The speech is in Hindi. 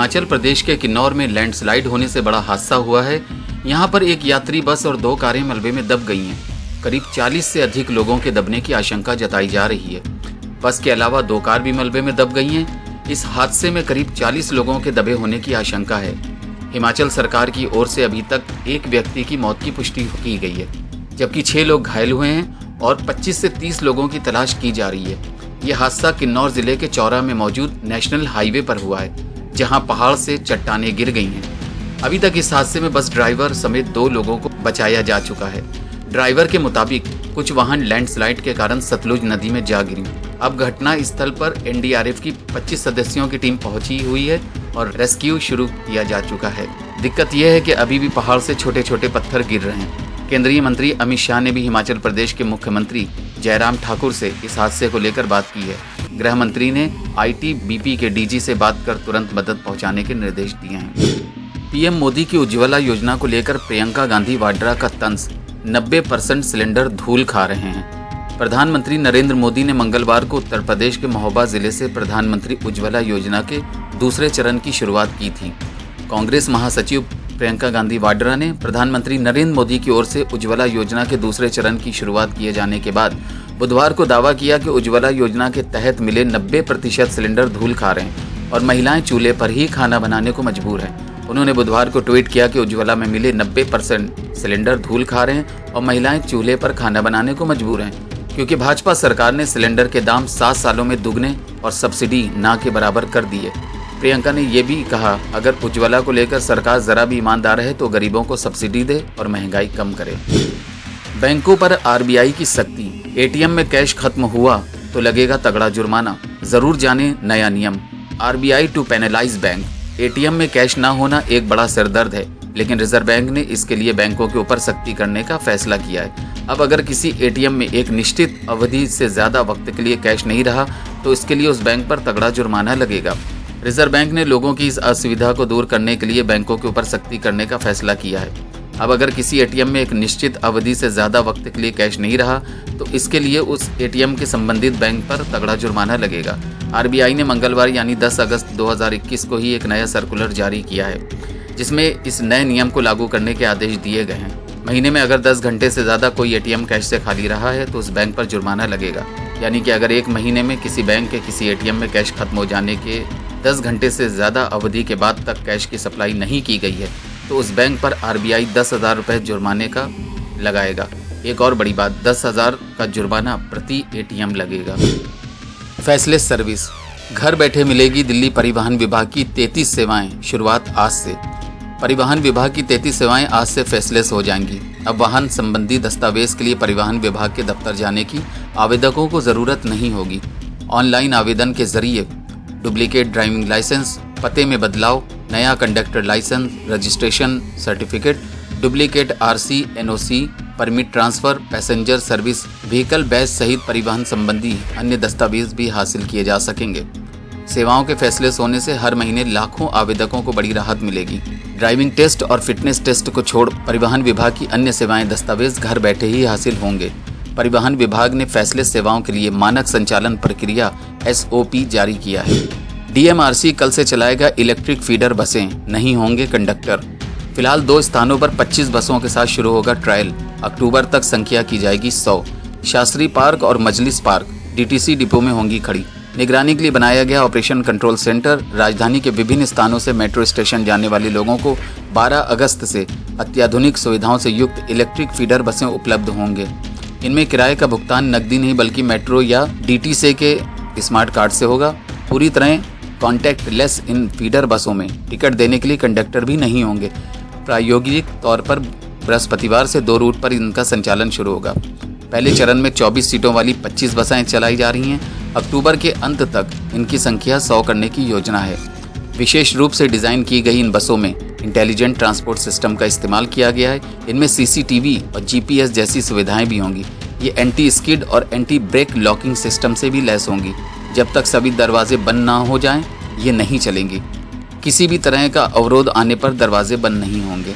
हिमाचल प्रदेश के किन्नौर में लैंडस्लाइड होने से बड़ा हादसा हुआ है। यहाँ पर एक यात्री बस और 2 कारें मलबे में दब गई हैं। करीब 40 से अधिक लोगों के दबने की आशंका जताई जा रही है। बस के अलावा 2 कार भी मलबे में दब गई हैं। इस हादसे में करीब 40 लोगों के दबे होने की आशंका है। हिमाचल सरकार की ओर से अभी तक एक व्यक्ति की मौत की पुष्टि की गई है, जबकि 6 लोग घायल हुए हैं और 25 से 30 लोगों की तलाश की जा रही है। यह हादसा किन्नौर जिले के चौरा में मौजूद नेशनल हाईवे पर हुआ है, जहां पहाड़ से चट्टानें गिर गई हैं। अभी तक इस हादसे में बस ड्राइवर समेत 2 लोगों को बचाया जा चुका है। ड्राइवर के मुताबिक कुछ वाहन लैंडस्लाइड के कारण सतलुज नदी में जा गिरी। अब घटना स्थल पर एनडीआरएफ की 25 सदस्यों की टीम पहुंची हुई है और रेस्क्यू शुरू किया जा चुका है। दिक्कत यह है कि अभी भी पहाड़ से छोटे छोटे पत्थर गिर रहे हैं। केंद्रीय मंत्री अमित शाह ने भी हिमाचल प्रदेश के मुख्यमंत्री जयराम ठाकुर से इस हादसे को लेकर बात की है। गृह मंत्री ने आईटीबीपी के डीजी से बात कर तुरंत मदद पहुंचाने के निर्देश दिए हैं। पीएम मोदी की उज्ज्वला योजना को लेकर प्रियंका गांधी वाड्रा का तंज, 90% सिलेंडर धूल खा रहे हैं। प्रधानमंत्री नरेंद्र मोदी ने मंगलवार को उत्तर प्रदेश के महोबा जिले से प्रधानमंत्री उज्ज्वला योजना के दूसरे चरण की शुरुआत की थी। कांग्रेस महासचिव प्रियंका गांधी वाड्रा ने प्रधानमंत्री नरेंद्र मोदी की ओर से उज्ज्वला योजना के दूसरे चरण की शुरुआत किए जाने के बाद बुधवार को दावा किया कि उज्ज्वला योजना के तहत मिले 90% सिलेंडर धूल खा रहे हैं और महिलाएं चूल्हे पर ही खाना बनाने को मजबूर हैं। उन्होंने बुधवार को ट्वीट किया कि उज्ज्वला में मिले 90% सिलेंडर धूल खा रहे हैं और महिलाएं चूल्हे पर खाना बनाने को मजबूर हैं, क्योंकि भाजपा सरकार ने सिलेंडर के दाम 7 सालों में दुगने और सब्सिडी ना के बराबर कर दी है। प्रियंका ने यह भी कहा, अगर उज्ज्वला को लेकर सरकार जरा भी ईमानदार है तो गरीबों को सब्सिडी दे और महंगाई कम करे। बैंकों पर आरबीआई की सख्ती, एटीएम में कैश खत्म हुआ तो लगेगा तगड़ा जुर्माना, जरूर जाने नया नियम। RBI to penalize bank. ATM में कैश ना होना एक बड़ा सिरदर्द है, लेकिन रिजर्व बैंक ने इसके लिए बैंकों के ऊपर सख्ती करने का फैसला किया है। अब अगर किसी एटीएम में एक निश्चित अवधि से ज्यादा वक्त के लिए कैश नहीं रहा तो इसके लिए उस बैंक पर तगड़ा जुर्माना लगेगा। रिजर्व बैंक ने लोगों की इस असुविधा को दूर करने के लिए बैंकों के ऊपर सख्ती करने का फैसला किया है। अब अगर किसी एटीएम में एक निश्चित अवधि से ज़्यादा वक्त के लिए कैश नहीं रहा तो इसके लिए उस एटीएम के संबंधित बैंक पर तगड़ा जुर्माना लगेगा। आरबीआई ने मंगलवार यानी 10 अगस्त 2021 को ही एक नया सर्कुलर जारी किया है, जिसमें इस नए नियम को लागू करने के आदेश दिए गए हैं। महीने में अगर 10 घंटे से ज़्यादा कोई एटीएम कैश से खाली रहा है तो उस बैंक पर जुर्माना लगेगा। यानी कि अगर एक महीने में किसी बैंक के किसी एटीएम में कैश खत्म हो जाने के 10 घंटे से ज़्यादा अवधि के बाद तक कैश की सप्लाई नहीं की गई है तो उस बैंक पर आरबीआई 10,000 रुपये जुर्माने का लगाएगा। एक और बड़ी बात, 10,000 का जुर्माना प्रति एटीएम लगेगा। फैसलेस सर्विस, घर बैठे मिलेगी दिल्ली परिवहन विभाग की 33 सेवाएं, शुरुआत आज से। परिवहन विभाग की 33 सेवाएं आज से फैसलेस हो जाएंगी। अब वाहन संबंधी दस्तावेज के लिए परिवहन विभाग के दफ्तर जाने की आवेदकों को ज़रूरत नहीं होगी। ऑनलाइन आवेदन के जरिए डुप्लीकेट ड्राइविंग लाइसेंस, पते में बदलाव, नया conductor license, registration certificate, duplicate RC, NOC, permit transfer, passenger service, vehicle badge सहित परिवहन संबंधी अन्य दस्तावेज भी हासिल किए जा सकेंगे। सेवाओं के फैसले होने से हर महीने लाखों आवेदकों को बड़ी राहत मिलेगी। ड्राइविंग टेस्ट और फिटनेस टेस्ट को छोड़ परिवहन विभाग की अन्य सेवाएं दस्तावेज घर बैठे ही हासिल होंगे। परिवहन विभाग ने फैसले सेवाओं के लिए मानक संचालन प्रक्रिया एसओपी जारी किया है। डीएमआरसी कल से चलाएगा इलेक्ट्रिक फीडर बसें, नहीं होंगे कंडक्टर। फिलहाल 2 स्थानों पर 25 बसों के साथ शुरू होगा ट्रायल। अक्टूबर तक संख्या की जाएगी 100। शास्त्री पार्क और मजलिस पार्क डीटीसी डिपो में होंगी खड़ी। निगरानी के लिए बनाया गया ऑपरेशन कंट्रोल सेंटर। राजधानी के विभिन्न स्थानों से मेट्रो स्टेशन जाने वाले लोगों को 12 अगस्त से अत्याधुनिक सुविधाओं से युक्त इलेक्ट्रिक फीडर बसें उपलब्ध होंगे। इनमें किराए का भुगतान नकदी नहीं बल्कि मेट्रो या डीटीसी के स्मार्ट कार्ड से होगा। पूरी तरह कॉन्टैक्ट लेस इन फीडर बसों में टिकट देने के लिए कंडक्टर भी नहीं होंगे। प्रायोगिक तौर पर बृहस्पतिवार से 2 रूट पर इनका संचालन शुरू होगा। पहले चरण में 24 सीटों वाली 25 बसें चलाई जा रही हैं। अक्टूबर के अंत तक इनकी संख्या 100 करने की योजना है। विशेष रूप से डिज़ाइन की गई इन बसों में इंटेलिजेंट ट्रांसपोर्ट सिस्टम का इस्तेमाल किया गया है। इनमें सीसीटीवी और जीपीएस जैसी सुविधाएं भी होंगी। ये एंटी स्किड और एंटी ब्रेक लॉकिंग सिस्टम से भी लैस होंगी। जब तक सभी दरवाजे बंद ना हो जाएं, ये नहीं चलेंगी। किसी भी तरह का अवरोध आने पर दरवाजे बंद नहीं होंगे।